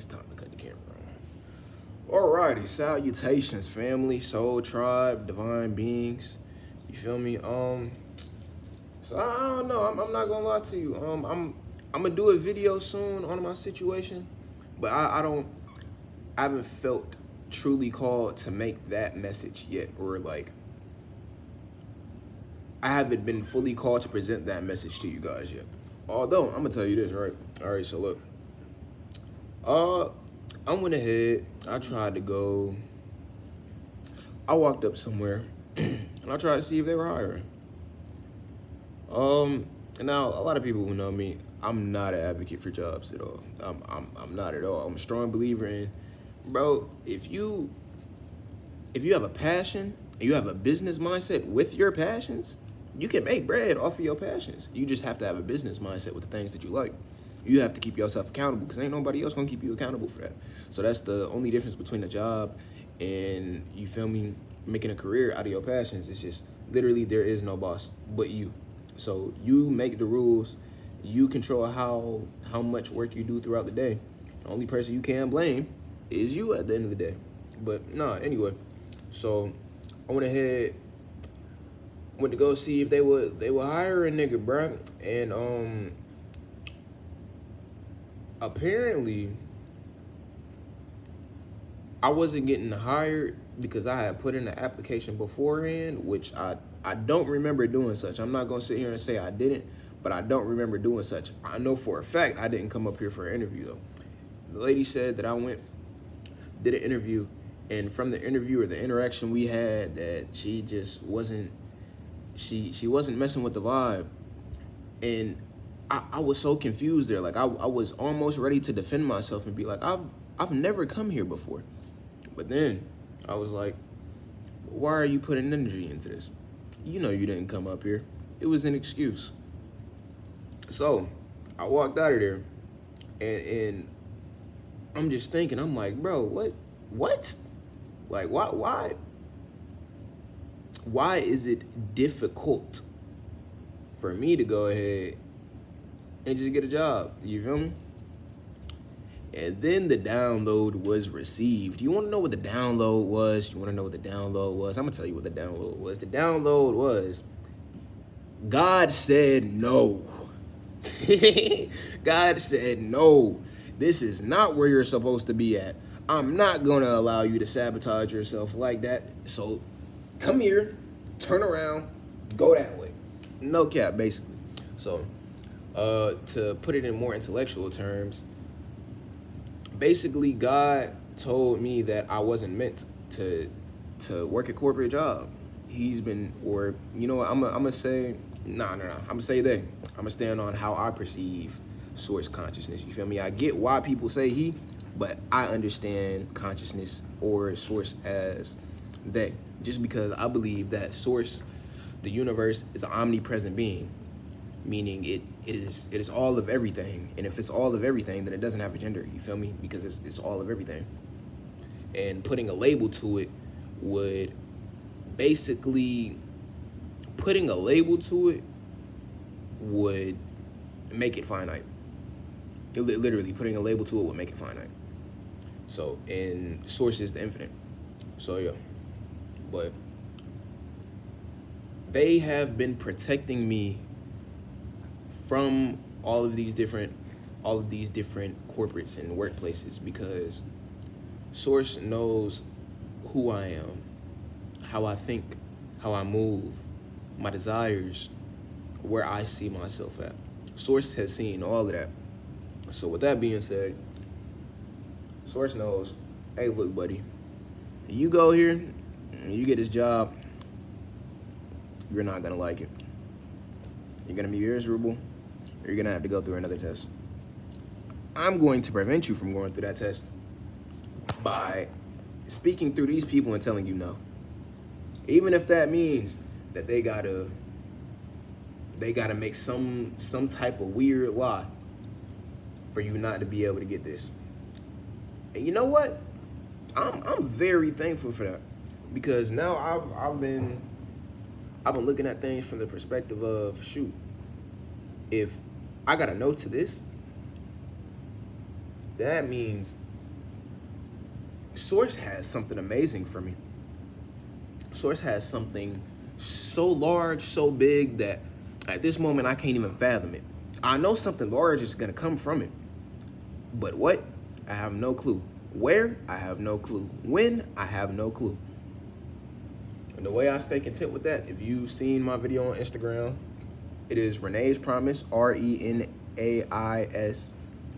It's time to cut the camera on. Alrighty, salutations, family, soul tribe, divine beings. You feel me? So I don't know. I'm not gonna lie to you. I'm gonna do a video soon on my situation, but I haven't felt truly called to make that message yet, or like I haven't been fully called to present that message to you guys yet. Although I'm gonna tell you this, right? All right, so look. Uh, I went ahead. I tried to go. I walked up somewhere, and I tried to see if they were hiring. And now a lot of people who know me, I'm not an advocate for jobs at all. I'm not at all. I'm a strong believer in, bro. If you have a passion and you have a business mindset with your passions, you can make bread off of your passions. You just have to have a business mindset with the things that you like. You have to keep yourself accountable because ain't nobody else gonna keep you accountable for that. So that's the only difference between a job and, you feel me, making a career out of your passions. It's just literally there is no boss but you. So you make the rules. You control how much work you do throughout the day. The only person you can blame is you at the end of the day. But nah, anyway. So I went ahead, went to go see if they would hire a nigga, bruh. And apparently I wasn't getting hired because I had put in an application beforehand, which I don't remember doing such. I'm not gonna sit here and say I didn't, but I don't remember doing such. I know for a fact I didn't come up here for an interview though. The lady said that I went, did an interview, and from the interview or the interaction we had, that she just wasn't, she wasn't messing with the vibe. And I was so confused there. Like I was almost ready to defend myself and be like, I've never come here before. But then I was like, why are you putting energy into this? You know you didn't come up here. It was an excuse. So I walked out of there, and I'm just thinking, I'm like, bro, what? Like, why is it difficult for me to go ahead and just get a job? You feel me? And then the download was received. You want to know what the download was? You want to know what the download was? I'm going to tell you what the download was. The download was, God said no. God said no. This is not where you're supposed to be at. I'm not going to allow you to sabotage yourself like that. So come here, turn around, go that way. No cap, basically. So to put it in more intellectual terms, basically, God told me that I wasn't meant to work a corporate job. He's been, or you know what? I'm gonna say, no. I'm gonna say they. I'm gonna stand on how I perceive source consciousness. You feel me? I get why people say he, but I understand consciousness or source as they. Just because I believe that source, the universe, is an omnipresent being, meaning it is all of everything. And if it's all of everything, then it doesn't have a gender. You feel me? Because it's all of everything. And putting a label to it would basically, putting a label to it would make it finite. Literally, putting a label to it would make it finite. So, and source is the infinite. So yeah, but they have been protecting me from all of these different corporates and workplaces, because source knows who I am, how I think, how I move, my desires, where I see myself at. Source has seen all of that. So with that being said, source knows, hey, look, buddy, you go here and you get this job, you're not gonna like it. You're gonna be miserable. You're gonna have to go through another test. I'm going to prevent you from going through that test by speaking through these people and telling you no. Even if that means that they gotta make some type of weird lie for you not to be able to get this. And you know what? I'm very thankful for that, because now I've been looking at things from the perspective of, shoot, if I got a no to this, that means Source has something amazing for me. Source has something so large, so big that at this moment I can't even fathom it. I know something large is gonna come from it, but what? I have no clue. Where? I have no clue. When? I have no clue. And the way I stay content with that, if you've seen my video on Instagram, it is Renee's Promise, Renais,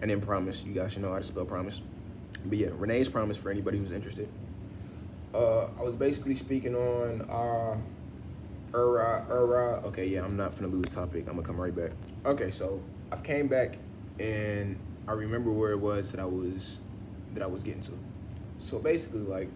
and then Promise. You guys should know how to spell Promise. But yeah, Renee's Promise for anybody who's interested. I was basically speaking on okay, yeah, I'm not finna lose topic. I'm gonna come right back. Okay, so I've came back and I remember where it was that I was getting to. So basically, like,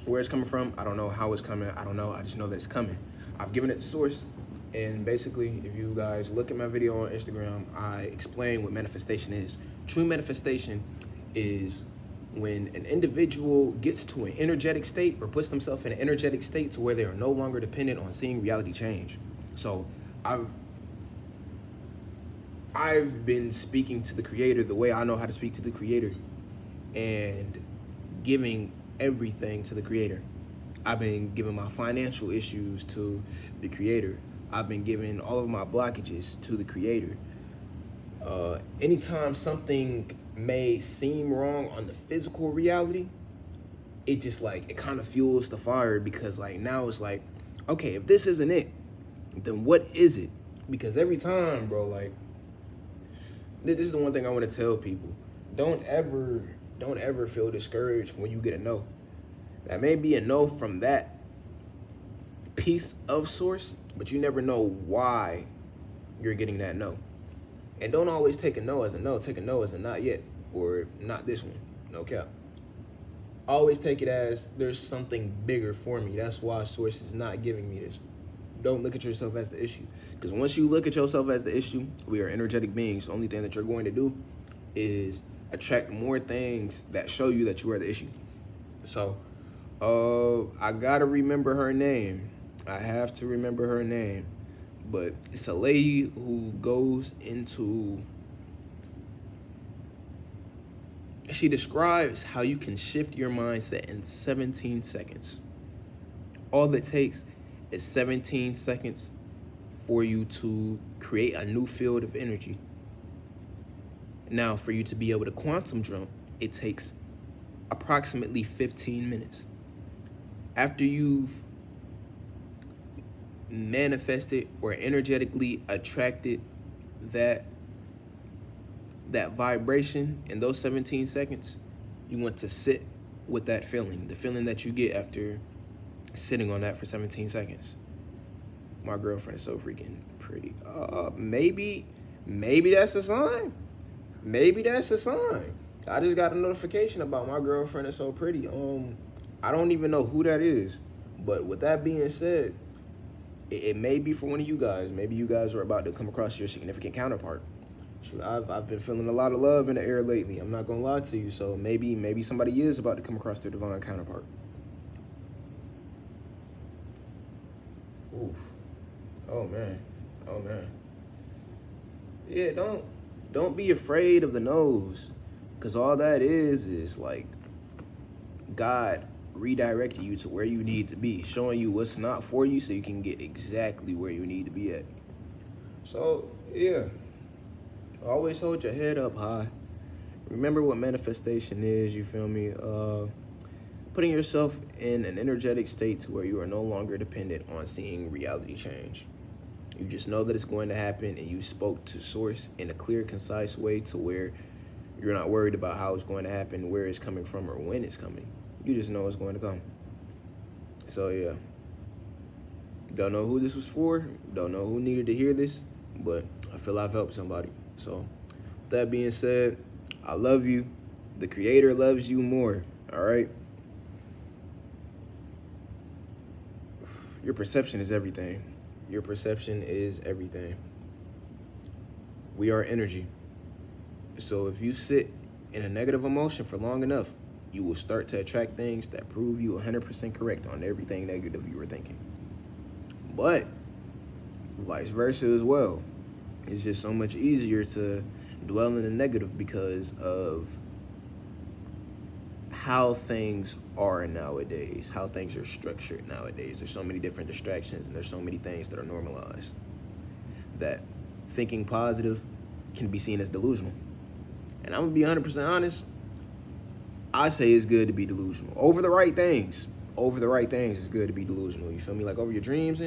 where it's coming from, I don't know how it's coming. I don't know. I just know that it's coming. I've given it the source, and basically, if you guys look at my video on Instagram, I explain what manifestation is. True manifestation is when an individual gets to an energetic state or puts themselves in an energetic state to where they are no longer dependent on seeing reality change. So I've been speaking to the creator the way I know how to speak to the creator and giving everything to the creator. I've been giving my financial issues to the creator. I've been giving all of my blockages to the creator. Anytime something may seem wrong on the physical reality, it just like, it kind of fuels the fire, because like now it's like, okay, if this isn't it, then what is it? Because every time, bro, like, this is the one thing I want to tell people. Don't ever feel discouraged when you get a no. That may be a no from that piece of source, but you never know why you're getting that no. And don't always take a no as a no. Take a no as a not yet, or not this one. No cap. Always take it as there's something bigger for me. That's why source is not giving me this. Don't look at yourself as the issue. Because once you look at yourself as the issue, we are energetic beings. The only thing that you're going to do is attract more things that show you that you are the issue. So, I gotta remember her name. I have to remember her name. But it's a lady who goes into... She describes how you can shift your mindset in 17 seconds. All it takes is 17 seconds for you to create a new field of energy. Now, for you to be able to quantum jump, it takes approximately 15 minutes. After you've manifested or energetically attracted that vibration in those 17 seconds, you want to sit with that feeling, the feeling that you get after sitting on that for 17 seconds. My girlfriend is so freaking pretty. Maybe that's a sign. Maybe that's a sign. I just got a notification about my girlfriend is so pretty. I don't even know who that is. But with that being said, it may be for one of you guys. Maybe you guys are about to come across your significant counterpart. Shoot, I've been feeling a lot of love in the air lately. I'm not gonna lie to you. So maybe somebody is about to come across their divine counterpart. Oof. Oh man. Yeah, don't be afraid of the no's, because all that is like God redirecting you to where you need to be, showing you what's not for you so you can get exactly where you need to be at. So yeah, always hold your head up high. Remember what manifestation is, you feel me? Putting yourself in an energetic state to where you are no longer dependent on seeing reality change. You just know that it's going to happen, and you spoke to source in a clear, concise way to where you're not worried about how it's going to happen, where it's coming from, or when it's coming. You just know it's going to come. So yeah, don't know who this was for, don't know who needed to hear this, but I feel I've helped somebody. So with that being said, I love you. The creator loves you more, all right? Your perception is everything. Your perception is everything. We are energy. So if you sit in a negative emotion for long enough, you will start to attract things that prove you 100% correct on everything negative you were thinking. But vice versa as well. It's just so much easier to dwell in the negative because of how things are nowadays, how things are structured nowadays. There's so many different distractions and there's so many things that are normalized that thinking positive can be seen as delusional. And I'm gonna be 100% honest. I say it's good to be delusional over the right things. Over the right things, it's good to be delusional. You feel me? Like over your dreams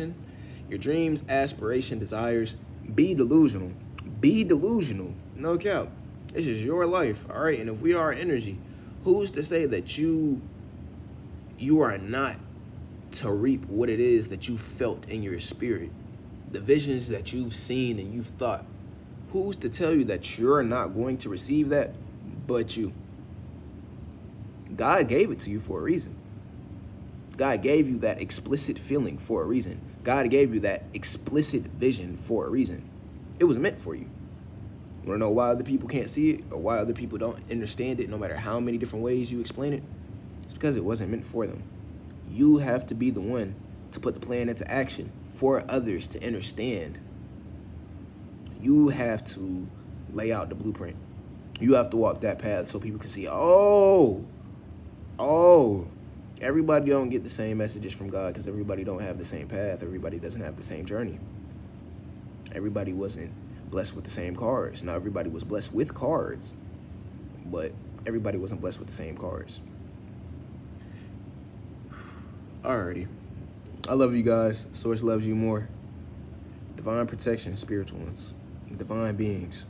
aspiration, desires. Be delusional. Be delusional. No cap. This is your life, all right? And if we are energy, who's to say that you are not to reap what it is that you felt in your spirit, the visions that you've seen and you've thought? Who's to tell you that you're not going to receive that but you? God gave it to you for a reason. God gave you that explicit feeling for a reason. God gave you that explicit vision for a reason. It was meant for you. You wanna know why other people can't see it or why other people don't understand it, no matter how many different ways you explain it? It's because it wasn't meant for them. You have to be the one to put the plan into action for others to understand. You have to lay out the blueprint. You have to walk that path so people can see, oh, everybody don't get the same messages from God because everybody don't have the same path. Everybody doesn't have the same journey. Everybody wasn't blessed with the same cards. Now, everybody was blessed with cards, but everybody wasn't blessed with the same cards. Alrighty. I love you guys. Source loves you more. Divine protection, spiritual ones, divine beings.